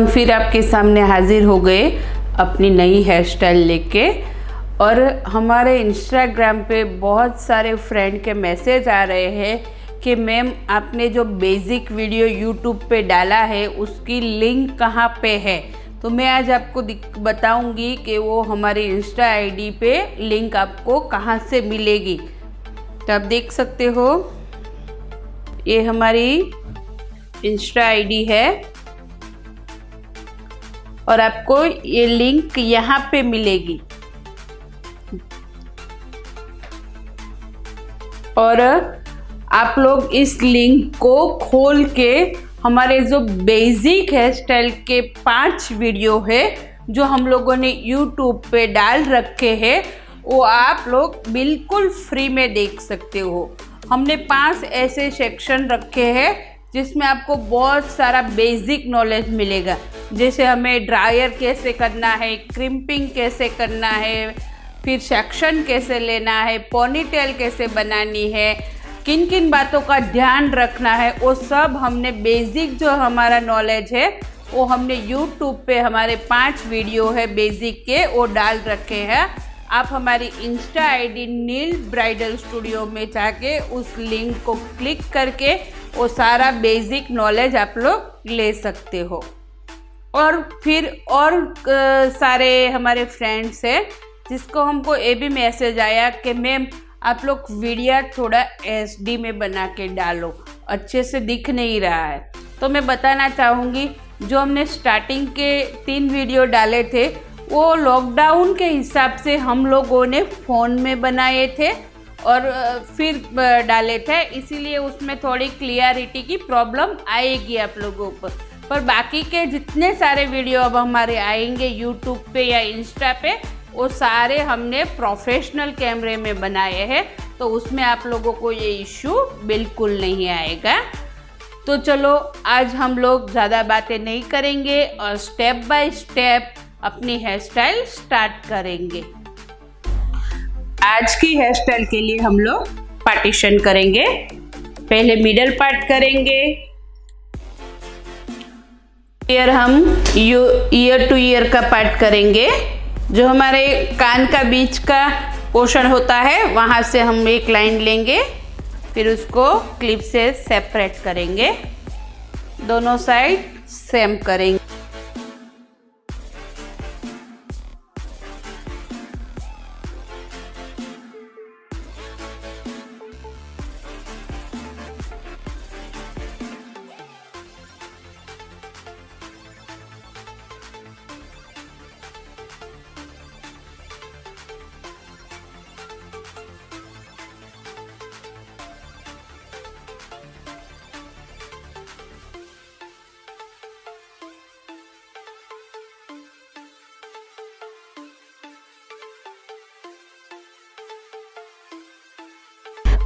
हम फिर आपके सामने हाजिर हो गए अपनी नई हेयर स्टाइल लेके। और हमारे इंस्टाग्राम पे बहुत सारे फ्रेंड के मैसेज आ रहे हैं कि मैम आपने जो बेसिक वीडियो यूट्यूब पे डाला है उसकी लिंक कहाँ पे है। तो मैं आज आपको बताऊंगी कि वो हमारी इंस्टा आईडी पे लिंक आपको कहाँ से मिलेगी। तो आप देख सकते हो ये हमारी इंस्टा आईडी है और आपको ये लिंक यहाँ पे मिलेगी। और आप लोग इस लिंक को खोल के हमारे जो बेसिक हेयर स्टाइल के 5 वीडियो है जो हम लोगों ने यूट्यूब पे डाल रखे हैं वो आप लोग बिल्कुल फ्री में देख सकते हो। हमने 5 ऐसे सेक्शन रखे हैं जिसमें आपको बहुत सारा बेसिक नॉलेज मिलेगा, जैसे हमें ड्रायर कैसे करना है, क्रिम्पिंग कैसे करना है, फिर सेक्शन कैसे लेना है, पोनीटेल कैसे बनानी है, किन किन बातों का ध्यान रखना है, वो सब हमने बेसिक जो हमारा नॉलेज है वो हमने यूट्यूब पे हमारे 5 वीडियो है बेसिक के वो डाल रखे हैं। आप हमारी इंस्टा आईडी नील ब्राइडल स्टूडियो में जाके उस लिंक को क्लिक करके वो सारा बेसिक नॉलेज आप लोग ले सकते हो। और फिर और सारे हमारे फ्रेंड्स हैं जिसको हमको ये भी मैसेज आया कि मैम आप लोग वीडियो थोड़ा एचडी में बना के डालो, अच्छे से दिख नहीं रहा है। तो मैं बताना चाहूँगी जो हमने स्टार्टिंग के 3 वीडियो डाले थे वो लॉकडाउन के हिसाब से हम लोगों ने फ़ोन में बनाए थे और फिर डाले थे, इसीलिए उसमें थोड़ी क्लियरिटी की प्रॉब्लम आएगी आप लोगों पर बाकी के जितने सारे वीडियो अब हमारे आएंगे यूट्यूब पे या इंस्टा पे वो सारे हमने प्रोफेशनल कैमरे में बनाए हैं, तो उसमें आप लोगों को ये इश्यू बिल्कुल नहीं आएगा। तो चलो आज हम लोग ज़्यादा बातें नहीं करेंगे और स्टेप बाय स्टेप अपनी हेयर स्टाइल स्टार्ट करेंगे। आज की हेयर स्टाइल के लिए हम लोग पार्टीशन करेंगे। पहले मिडल पार्ट करेंगे, फिर हम ईयर टू ईयर का पार्ट करेंगे। जो हमारे कान का बीच का पोर्शन होता है वहाँ से हम एक लाइन लेंगे, फिर उसको क्लिप से सेपरेट करेंगे, दोनों साइड सेम करेंगे।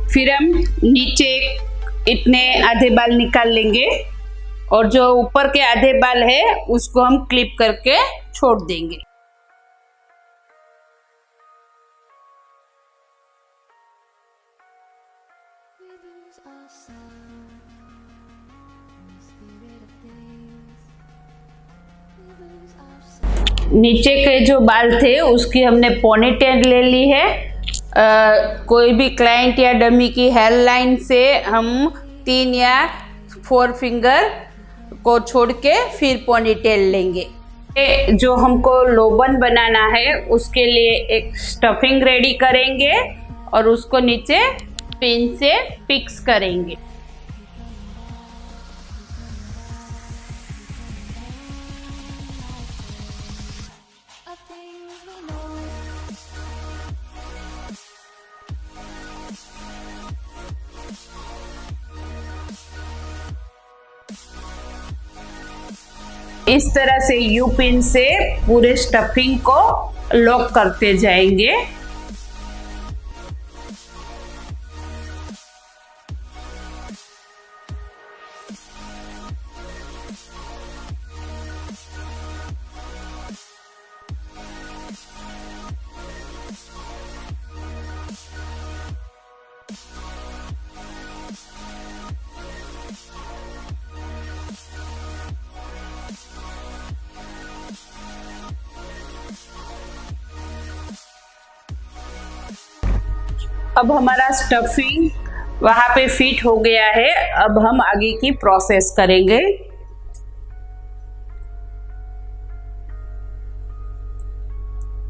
फिर हम नीचे इतने आधे बाल निकाल लेंगे और जो ऊपर के आधे बाल है उसको हम क्लिप करके छोड़ देंगे। नीचे के जो बाल थे उसकी हमने पोनीटेल ले ली है। कोई भी क्लाइंट या डमी की हेयर लाइन से हम 3 या 4 फिंगर को छोड़ के फिर पोनीटेल लेंगे। जो हमको लोबन बनाना है उसके लिए एक स्टफिंग रेडी करेंगे और उसको नीचे पिन से फिक्स करेंगे। इस तरह से यू पिन से पूरे स्टफिंग को लॉक करते जाएंगे। अब हमारा स्टफिंग वहाँ पे फिट हो गया है। अब हम आगे की प्रोसेस करेंगे।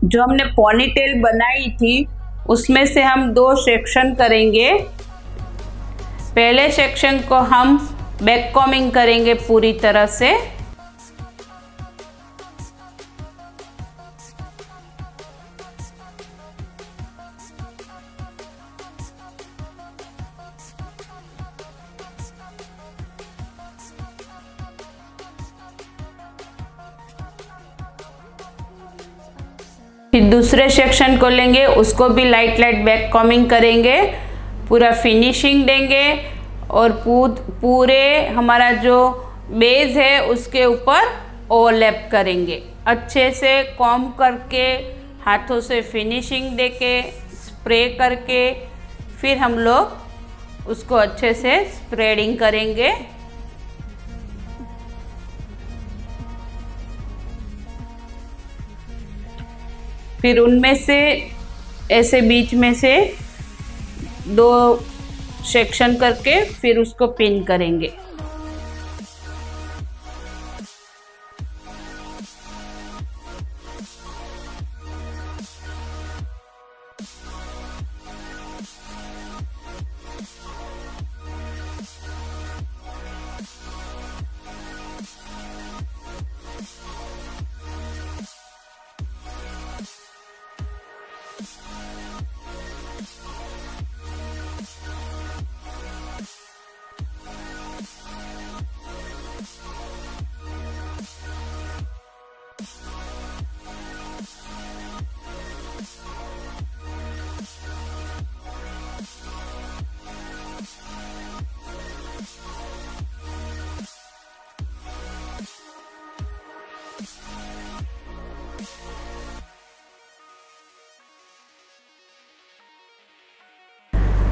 जो हमने पोनीटेल बनाई थी उसमें से हम 2 सेक्शन करेंगे। पहले सेक्शन को हम बैक कॉम्बिंग करेंगे पूरी तरह से। फिर दूसरे सेक्शन को लेंगे, उसको भी लाइट बैक कॉम्बिंग करेंगे, पूरा फिनिशिंग देंगे और पूरे हमारा जो बेस है उसके ऊपर ओवरलैप करेंगे। अच्छे से कॉम्ब करके, हाथों से फिनिशिंग देके, स्प्रे करके फिर हम लोग उसको अच्छे से स्प्रेडिंग करेंगे। फिर उनमें से ऐसे बीच में से 2 सेक्शन करके फिर उसको पिन करेंगे।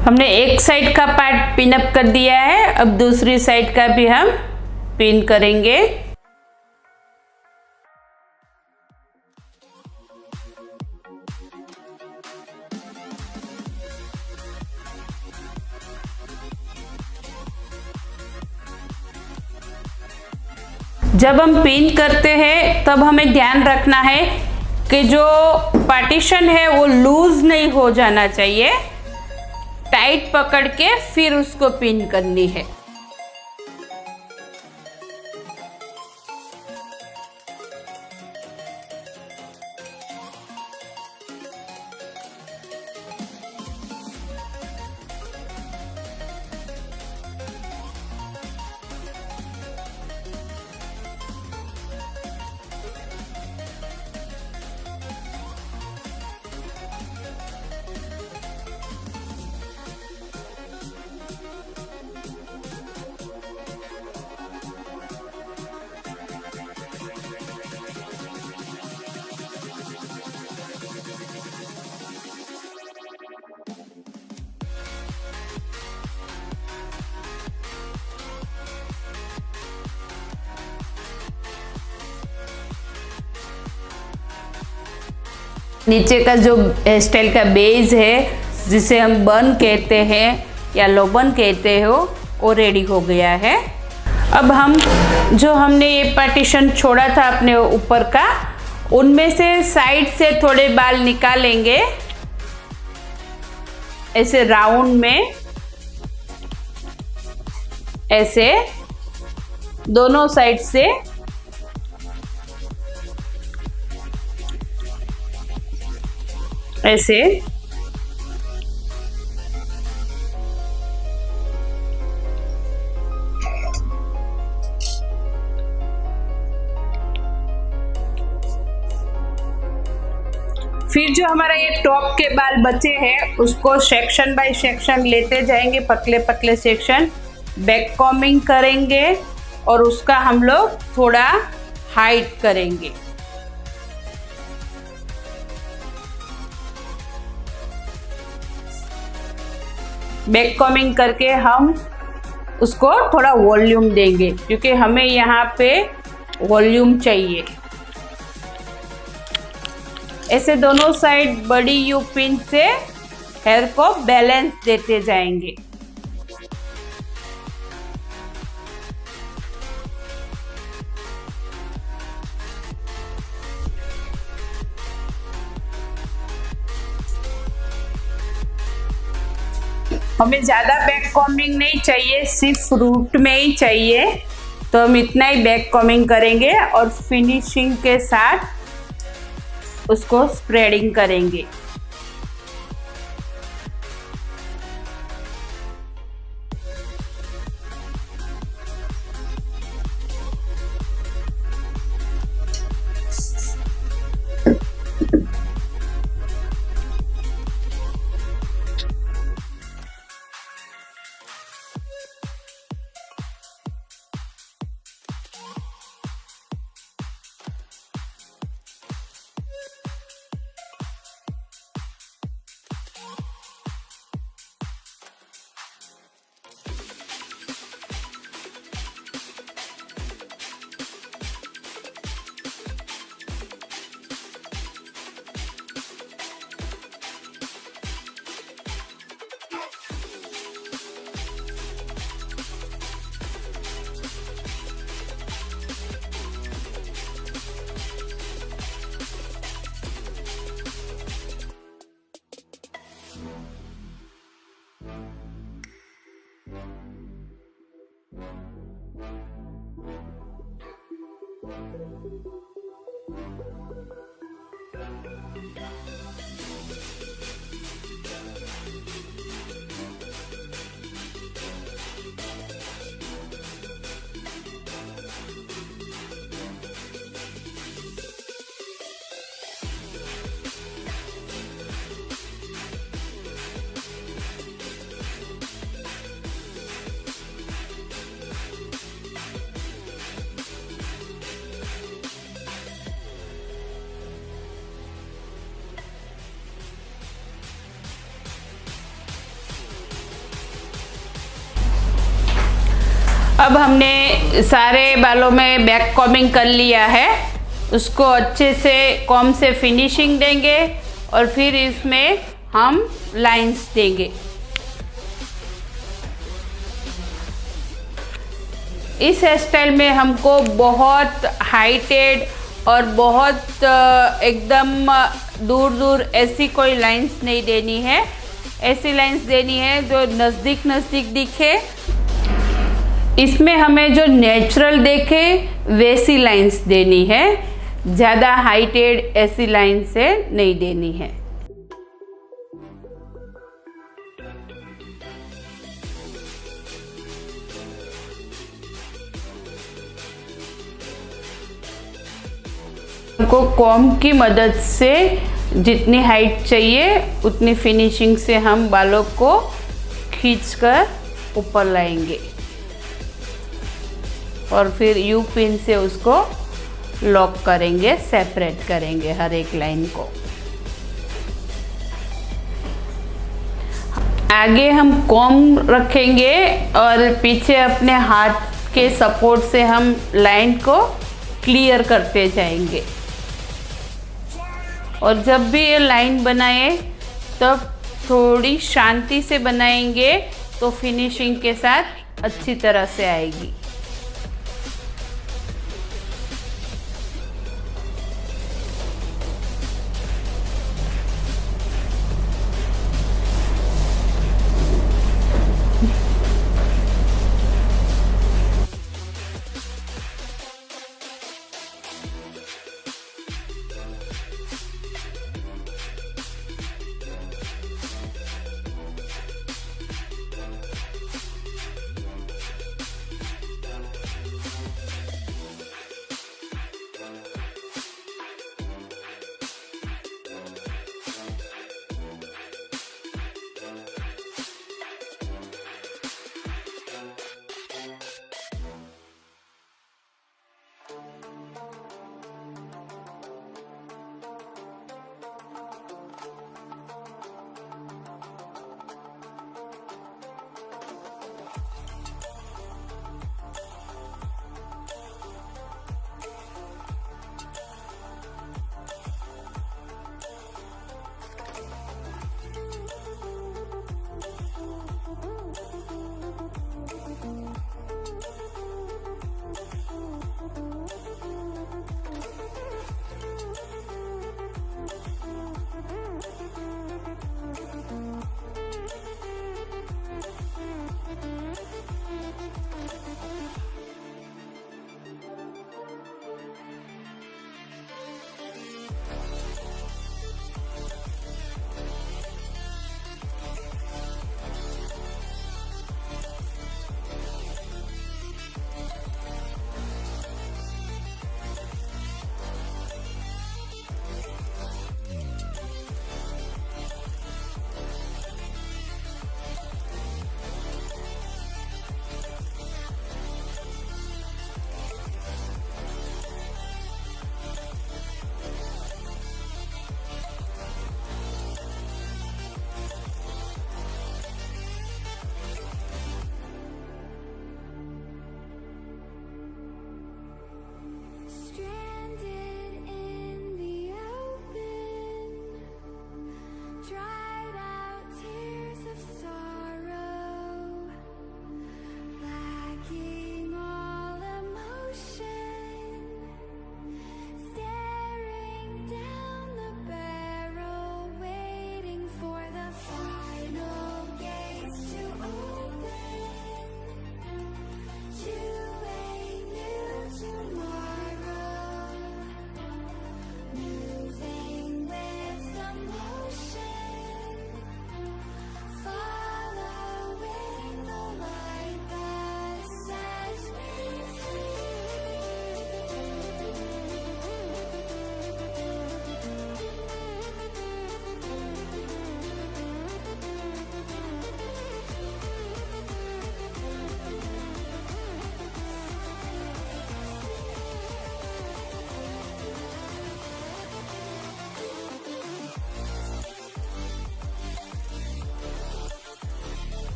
हमने एक साइड का पार्ट पिन अप कर दिया है। अब दूसरी साइड का भी हम पिन करेंगे। जब हम पिन करते हैं तब हमें ध्यान रखना है कि जो पार्टीशन है वो लूज नहीं हो जाना चाहिए। टाइट पकड़ के फिर उसको पिन करनी है। नीचे का जो हेयर स्टाइल का बेस है, जिसे हम बन कहते हैं या लोबन कहते हो, वो रेडी हो गया है। अब हम जो हमने ये पार्टीशन छोड़ा था अपने ऊपर का, उनमें से साइड से थोड़े बाल निकालेंगे ऐसे राउंड में, ऐसे दोनों साइड से ऐसे। फिर जो हमारा ये टॉप के बाल बचे हैं उसको सेक्शन बाय सेक्शन लेते जाएंगे, पतले पतले सेक्शन, बैक कॉम्बिंग करेंगे और उसका हम लोग थोड़ा हाइट करेंगे। बैक कॉम्बिंग करके हम उसको थोड़ा वॉल्यूम देंगे, क्योंकि हमें यहाँ पे वॉल्यूम चाहिए। ऐसे दोनों साइड बड़ी यू पिन से हेयर को बैलेंस देते जाएंगे। हमें ज़्यादा बैक कॉम्बिंग नहीं चाहिए, सिर्फ रूट में ही चाहिए, तो हम इतना ही बैक कॉम्बिंग करेंगे और फिनिशिंग के साथ उसको स्प्रेडिंग करेंगे। अब हमने सारे बालों में बैक कॉम्बिंग कर लिया है, उसको अच्छे से कॉम्ब से फिनिशिंग देंगे और फिर इसमें हम लाइंस देंगे। इस हेयर स्टाइल में हमको बहुत हाइटेड और बहुत एकदम दूर दूर ऐसी कोई लाइंस नहीं देनी है, ऐसी लाइंस देनी है जो नज़दीक नज़दीक दिखे। इसमें हमें जो नेचुरल देखे वैसी लाइंस देनी है, ज़्यादा हाइटेड ऐसी लाइन से नहीं देनी है। हमको कॉम्ब की मदद से जितनी हाइट चाहिए उतनी फिनिशिंग से हम बालों को खींचकर ऊपर लाएंगे और फिर यू पिन से उसको लॉक करेंगे, सेपरेट करेंगे हर एक लाइन को। आगे हम कॉम्ब रखेंगे और पीछे अपने हाथ के सपोर्ट से हम लाइन को क्लियर करते जाएंगे। और जब भी ये लाइन बनाए तब थोड़ी शांति से बनाएंगे तो फिनिशिंग के साथ अच्छी तरह से आएगी।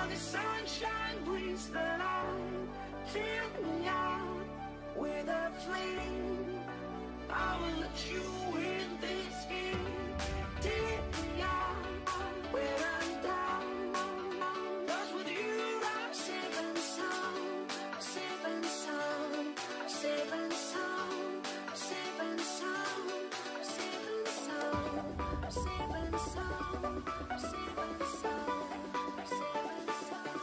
Now the sunshine brings the light. Fill me out with a flame. I will let you in this game. Take me out when I'm down. 'Cause with you I'm safe and sound. Safe and sound. Safe and sound. Safe and sound. Safe and sound. Safe and sound. Safe and sound. Safe and sound.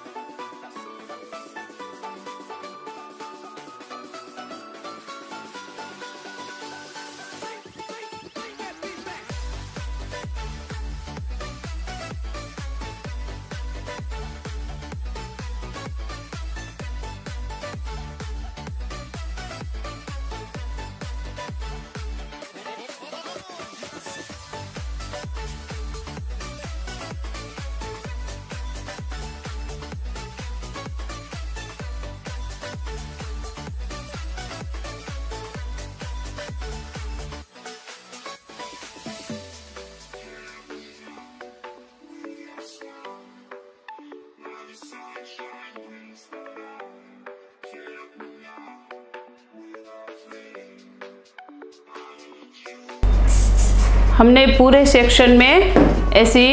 हमने पूरे section में ऐसी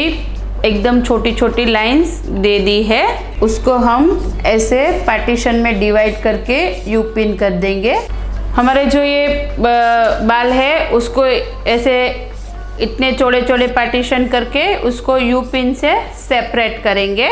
एकदम छोटी छोटी lines दे दी है। उसको हम ऐसे पार्टीशन में डिवाइड करके यू पिन कर देंगे। हमारे जो ये बाल है उसको ऐसे इतने चौड़े चौड़े पार्टीशन करके उसको यू पिन से सेपरेट करेंगे।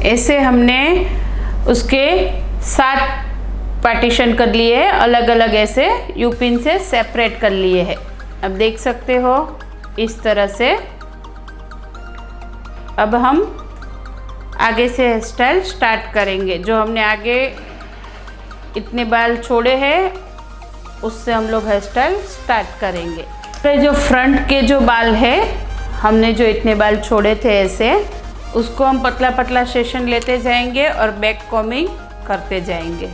ऐसे हमने उसके 7 पार्टीशन कर लिए हैं, अलग अलग ऐसे यू पिन से सेपरेट कर लिए हैं। अब देख सकते हो इस तरह से। अब हम आगे से हेयर स्टाइल स्टार्ट करेंगे। जो हमने आगे इतने बाल छोड़े हैं उससे हम लोग हेयर स्टाइल स्टार्ट करेंगे। तो जो फ्रंट के जो बाल है, हमने जो इतने बाल छोड़े थे ऐसे, उसको हम पतला पतला सेशन लेते जाएंगे और बैक कॉमिंग करते जाएंगे।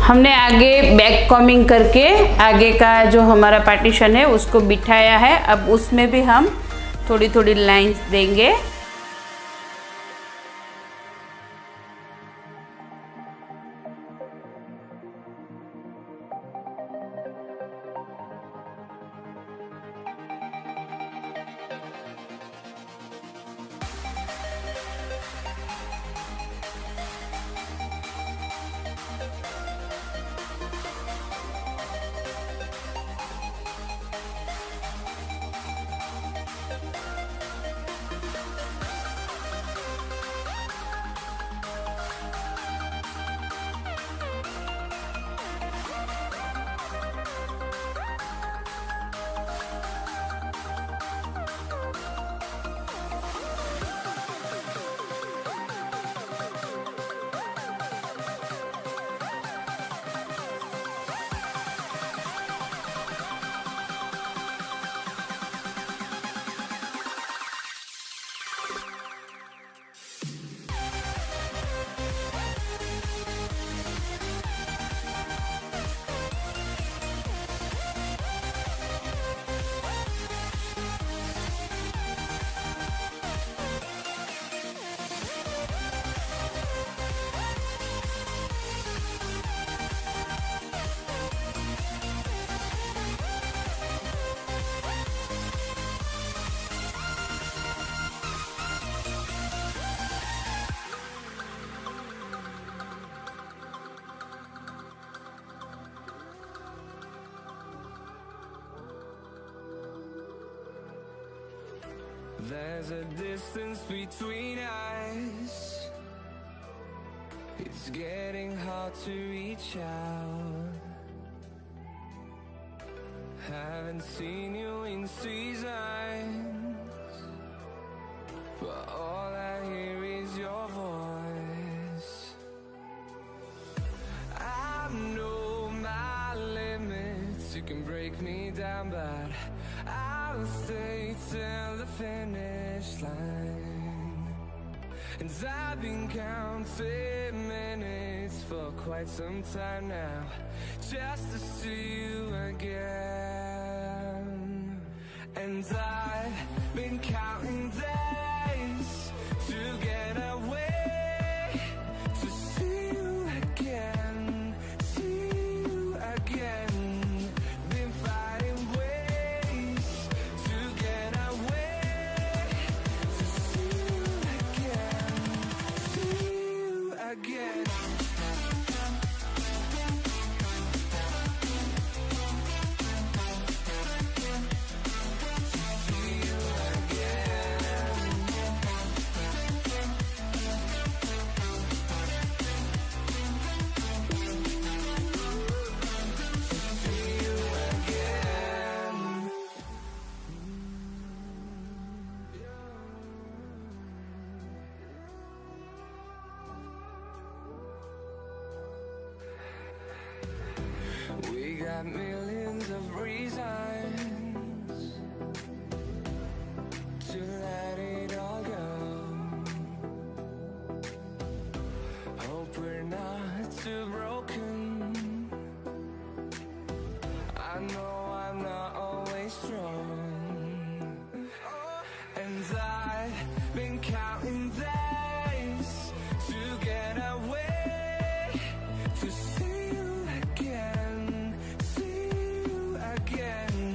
हमने आगे बैक कॉमिंग करके आगे का जो हमारा पार्टीशन है उसको बिठाया है। अब उसमें भी हम थोड़ी थोड़ी लाइंस देंगे। There's a distance between us. It's getting hard to reach out. Haven't seen you in seasons, but all I hear is your voice. I know my limits. You can break me down, but I'll stay till the finish line. And I've been counting minutes for quite some time now, just to see you again. And I've been counting days to get away, to see you again, see you again. Been fighting ways to get away, to see you again, see you again. We got millions of reasons to let it all go. Hope we're not too broken. I know I'm not always strong. And I've been counting days to get away, to see you again, see you again.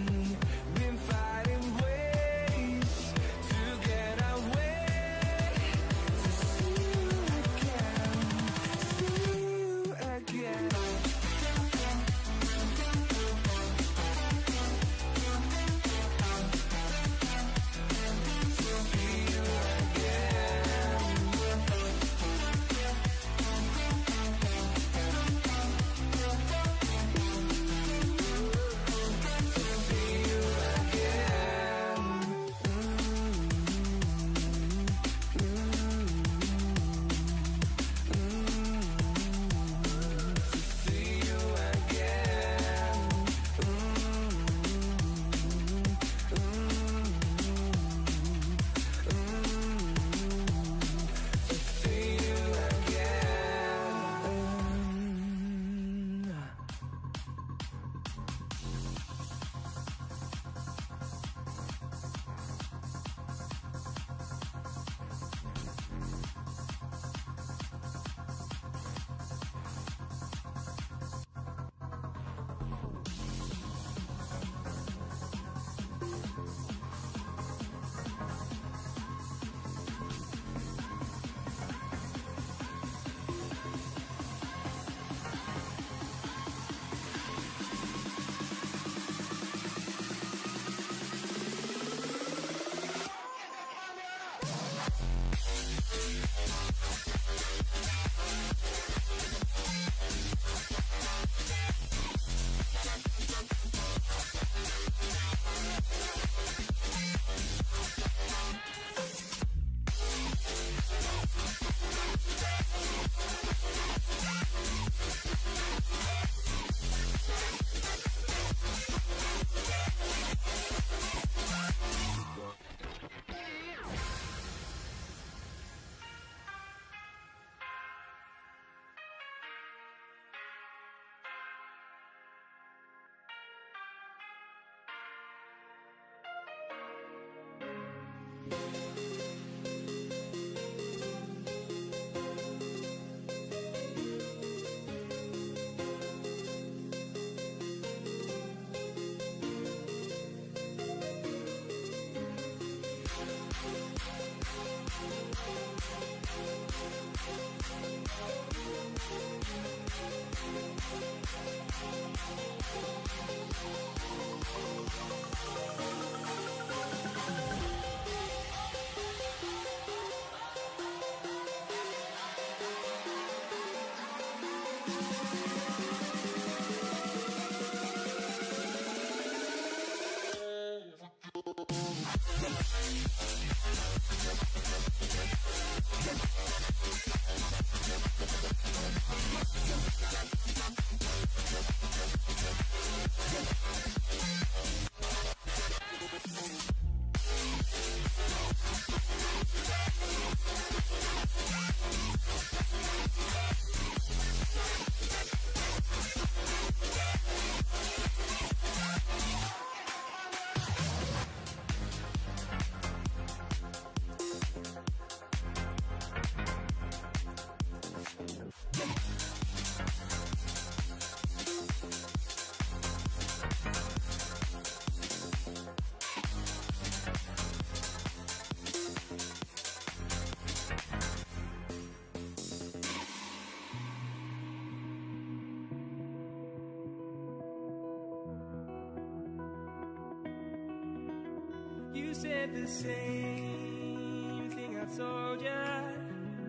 You said the same thing I told ya.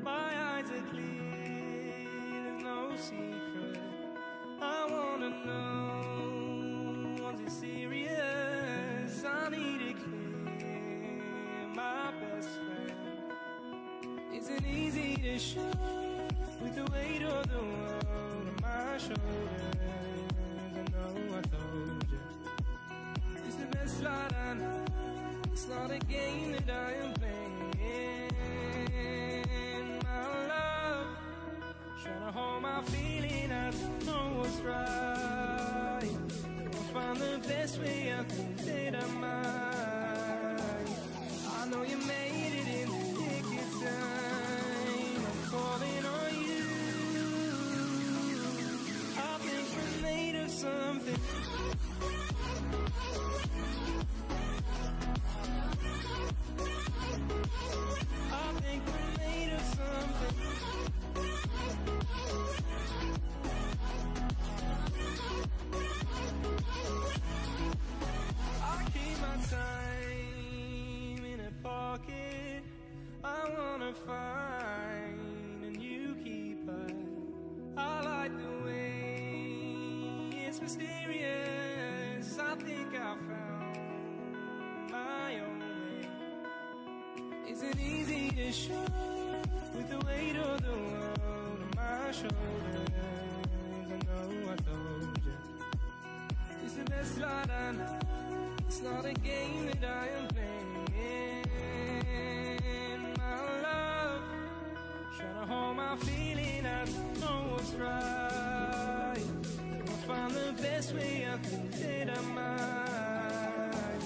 My eyes are clear, there's no secret. I wanna know, was it serious? I need it clear, my best friend. Isn't easy to show with the weight of the world on my shoulders. I know I told you, it's the best light I know. It's not a game that I am playing, my love. Trying to hold my feeling, I don't know what's right. I'll find the best way, I think that I might. I know you made it in the nick of time. I'm calling on you. I think we're made of something. Fine, and you keep her. I like the way it's mysterious. I think I found my own way. Isn't easy to show with the weight of the world on my shoulders. I know I told you, it's the best light I know. It's not a game that I am playing. Trying to hold my feeling, I don't know what's right. I'll find the best way, I think that I might.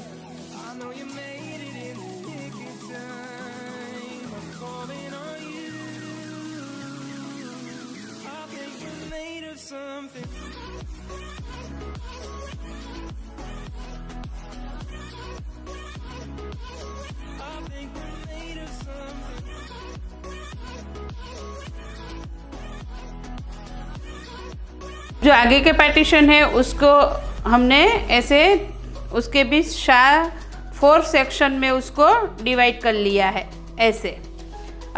I know you made it in the nick of time. I'm calling on you. I think we're made of something. I think we're made of something. जो आगे के partition है उसको हमने ऐसे उसके बीच 4 section में उसको डिवाइड कर लिया है ऐसे।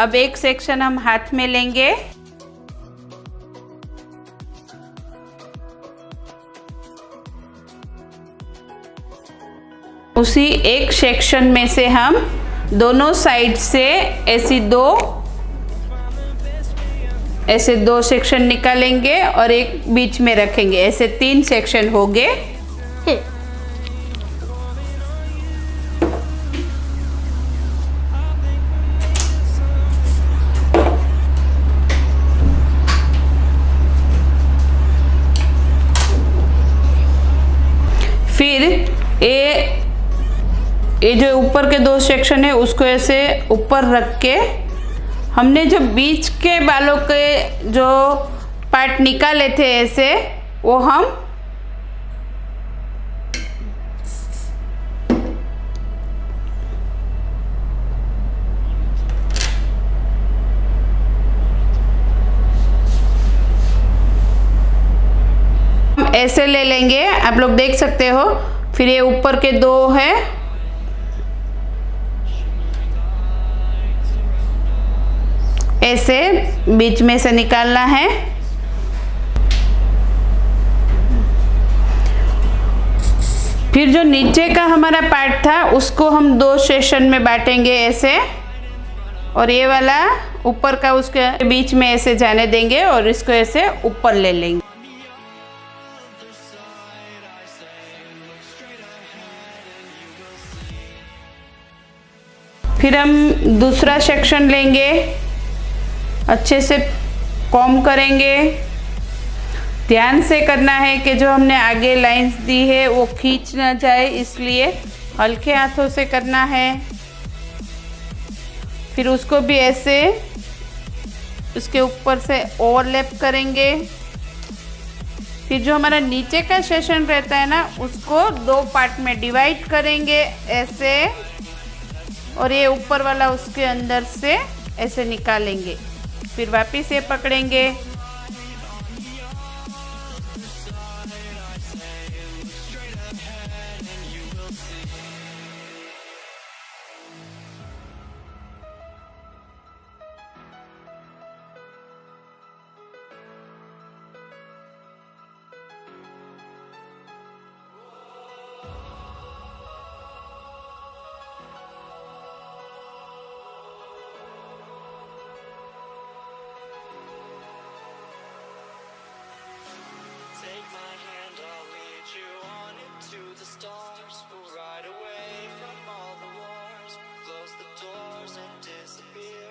अब एक सेक्शन हम हाथ में लेंगे, उसी एक सेक्शन में से हम दोनों साइड से ऐसे दो सेक्शन निकालेंगे और एक बीच में रखेंगे। ऐसे 3 सेक्शन हो गए। फिर ये जो ऊपर के 2 सेक्शन है उसको ऐसे ऊपर रख के हमने जो बीच के बालों के जो पार्ट निकाले थे ऐसे, वो हम ऐसे ले लेंगे। आप लोग देख सकते हो। फिर ये ऊपर के 2 है, ऐसे बीच में से निकालना है। फिर जो नीचे का हमारा पार्ट था उसको हम 2 सेक्शन में बांटेंगे ऐसे, और ये वाला ऊपर का उसके बीच में ऐसे जाने देंगे और इसको ऐसे ऊपर ले लेंगे। फिर हम दूसरा सेक्शन लेंगे, अच्छे से कॉम्ब करेंगे। ध्यान से करना है कि जो हमने आगे लाइंस दी है वो खींच ना जाए, इसलिए हल्के हाथों से करना है। फिर उसको भी ऐसे उसके ऊपर से ओवरलैप करेंगे। फिर जो हमारा नीचे का सेक्शन रहता है ना, उसको 2 पार्ट में डिवाइड करेंगे ऐसे, और ये ऊपर वाला उसके अंदर से ऐसे निकालेंगे। फिर वापस ये पकड़ेंगे। Take my hand, I'll lead you on into the stars. We'll ride away from all the wars. Close the doors and disappear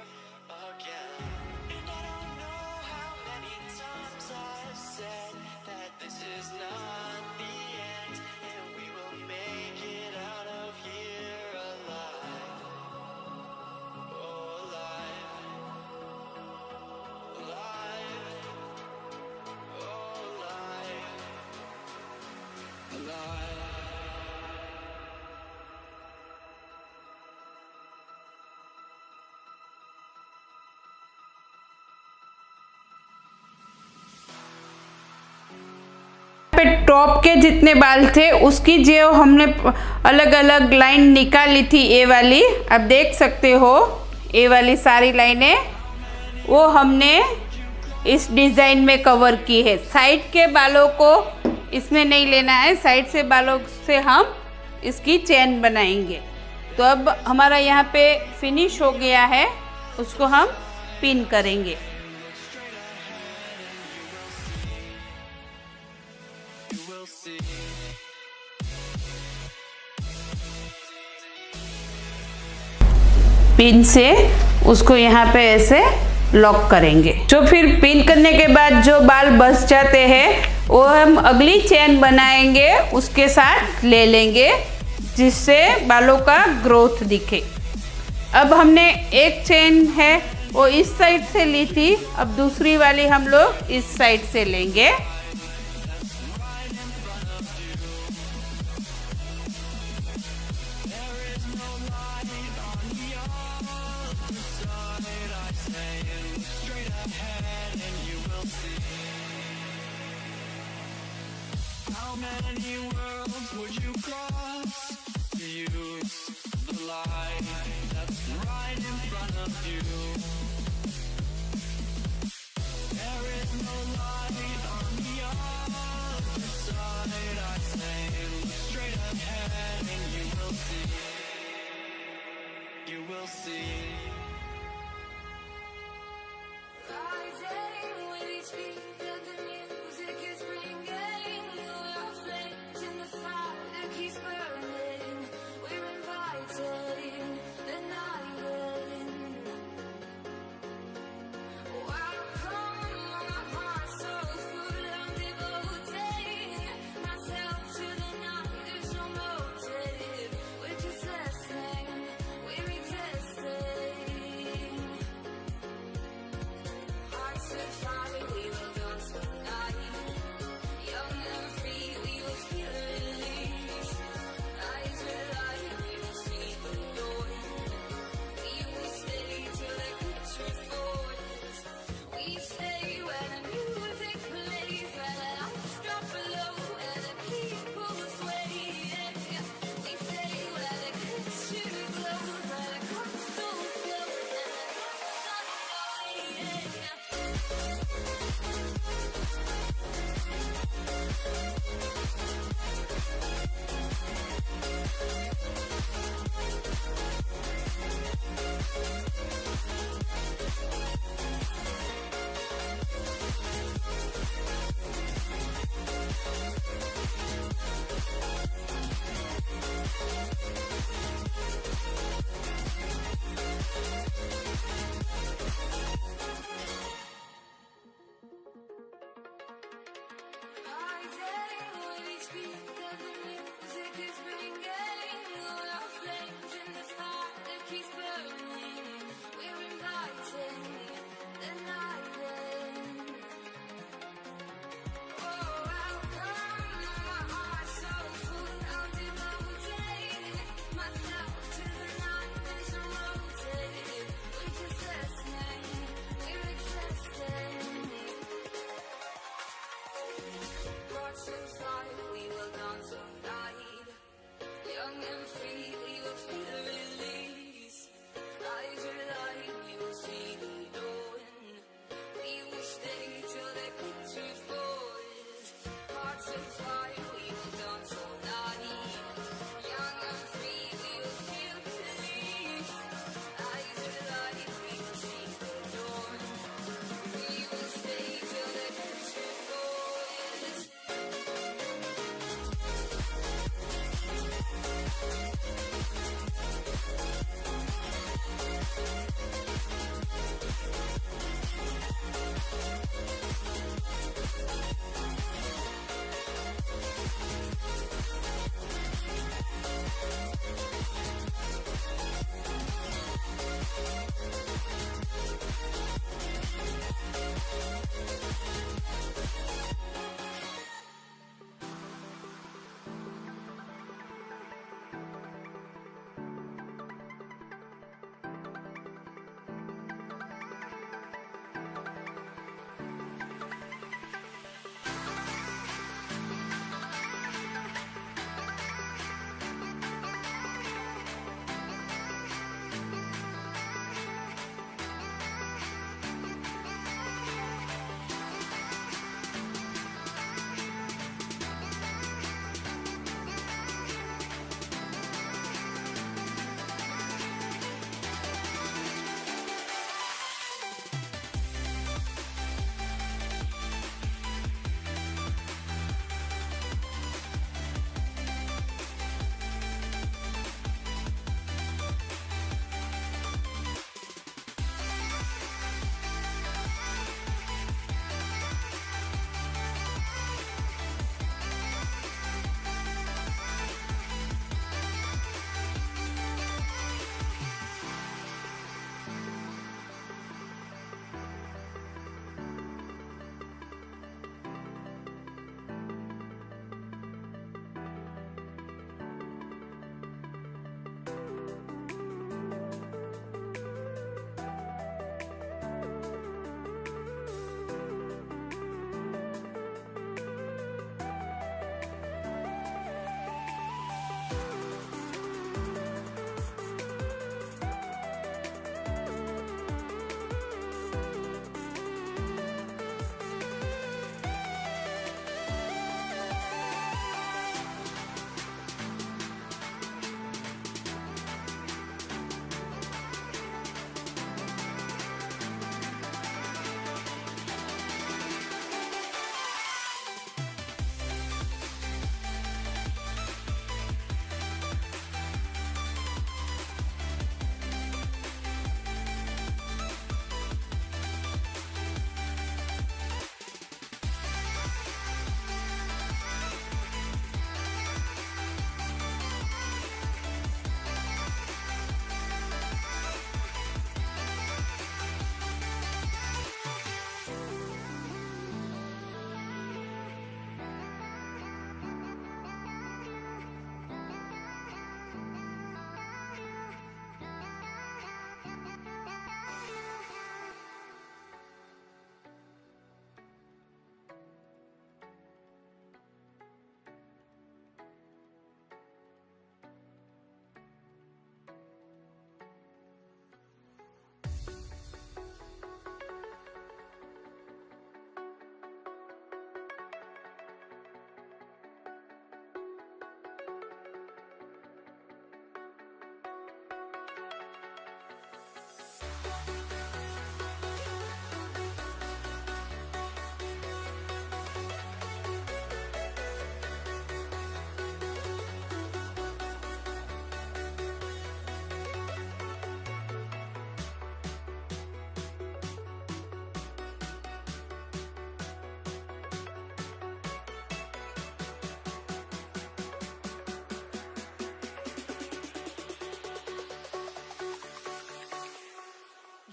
again. And I don't know how many times I've said that this is not the end, and we will make it out of here alive. Oh, alive. Alive. Oh, alive. Alive. पे top के जितने बाल थे उसकी जो हमने अलग अलग लाइन निकाली थी, ये वाली आप देख सकते हो, ये वाली सारी लाइनें वो हमने इस डिज़ाइन में कवर की है। साइड के बालों को इसमें नहीं लेना है, साइड से बालों से हम इसकी चेन बनाएंगे। तो अब हमारा यहाँ पे फिनिश हो गया है, उसको हम पिन करेंगे। पिन से उसको यहाँ पे ऐसे लॉक करेंगे। जो फिर पिन करने के बाद जो बाल बच जाते हैं वो हम अगली चेन बनाएंगे, उसके साथ ले लेंगे, जिससे बालों का ग्रोथ दिखे। अब हमने एक चेन है वो इस साइड से ली थी, अब दूसरी वाली हम लोग इस साइड से लेंगे। How many worlds would you cross to use the light that's right in front of you? There is no light on the other side. I say look straight ahead and you will see. You will see. Rising with each beat of the music is ringing. Your flames in the fire that keeps burning. We're inviting the night in. Welcome, my heart so full. I'm devoting myself to the night. There's no motive. We're just less inviting. With each beat that the music is bringing, we're all flames in this fire that keeps burning. We're inviting the night in. Oh, how come my heart's so full of devoting myself to the night that's rotating. We're just listening, we're existing. Hearts inside, we will go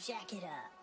jack it up.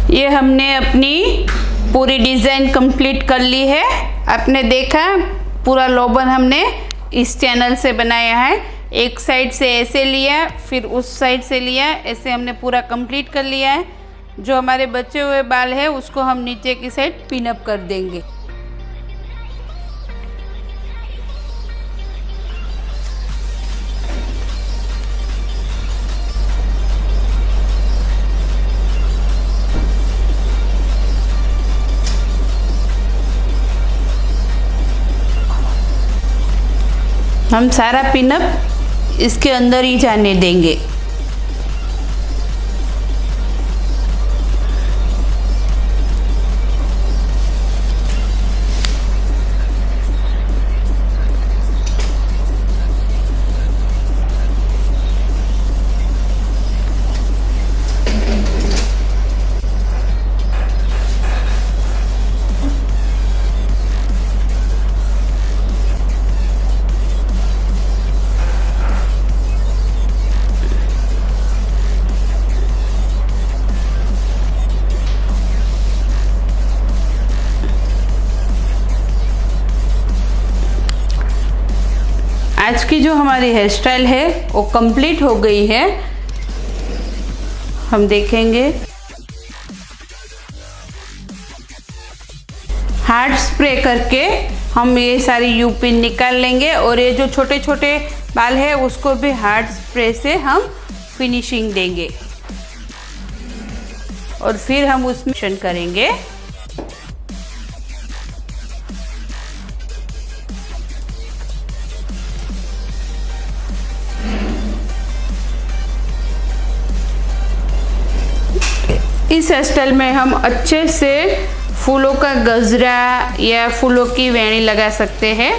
ये हमने अपनी पूरी design complete कर ली है। आपने देखा पूरा low bun हमने इस चैनल से बनाया है। एक साइड से ऐसे लिया, फिर उस साइड से लिया, ऐसे हमने पूरा कंप्लीट कर लिया है। जो हमारे बचे हुए बाल है उसको हम नीचे की साइड पिन अप कर देंगे। हम सारा पिनअप इसके अंदर ही जाने देंगे। आज की जो हमारी हेयर स्टाइल है वो कंप्लीट हो गई है। हम देखेंगे हार्ड स्प्रे करके हम ये सारी यू पिन निकाल लेंगे और ये जो छोटे छोटे बाल है उसको भी हार्ड स्प्रे से हम फिनिशिंग देंगे और फिर हम उसमें मिश्रण करेंगे। इस हेयर स्टाइल में हम अच्छे से फूलों का गजरा या फूलों की वेणी लगा सकते हैं,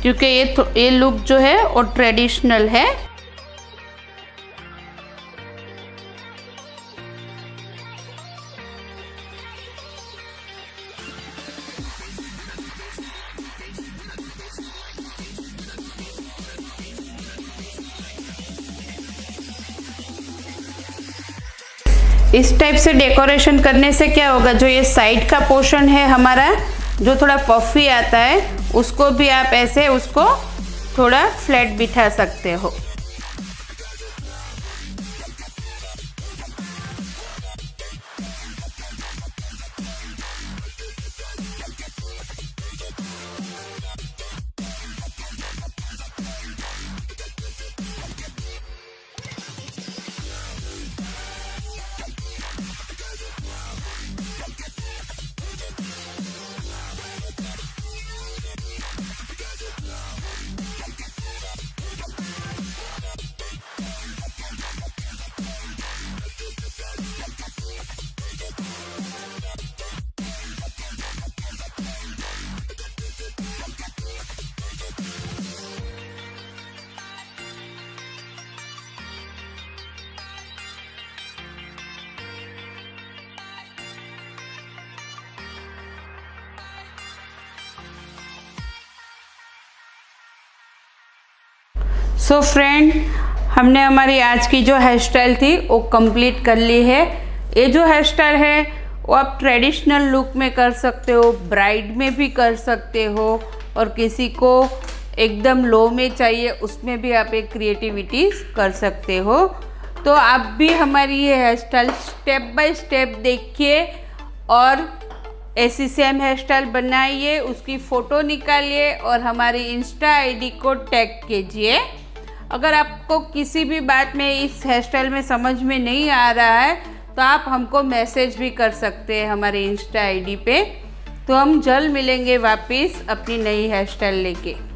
क्योंकि ये लुक जो है वो ट्रेडिशनल है। इस टाइप से डेकोरेशन करने से क्या होगा, जो ये साइड का पोर्शन है हमारा जो थोड़ा पफी आता है, उसको भी आप ऐसे उसको थोड़ा फ्लैट बिठा सकते हो। सो फ्रेंड, हमने हमारी आज की जो हेयर स्टाइल थी वो कंप्लीट कर ली है। ये जो हेयर स्टाइल है वो आप ट्रेडिशनल लुक में कर सकते हो, ब्राइड में भी कर सकते हो, और किसी को एकदम लो में चाहिए उसमें भी आप एक क्रिएटिविटी कर सकते हो। तो आप भी हमारी ये hairstyle step by step देखिए और ऐसी सेम हेयर स्टाइल बनाइए, उसकी फ़ोटो निकालिए और हमारी इंस्टा आईडी को टैग कीजिए। अगर आपको किसी भी बात में इस हेयर स्टाइल में समझ में नहीं आ रहा है तो आप हमको मैसेज भी कर सकते हैं हमारे इंस्टा आईडी पे। तो हम जल्द मिलेंगे वापस अपनी नई हेयर स्टाइल लेके।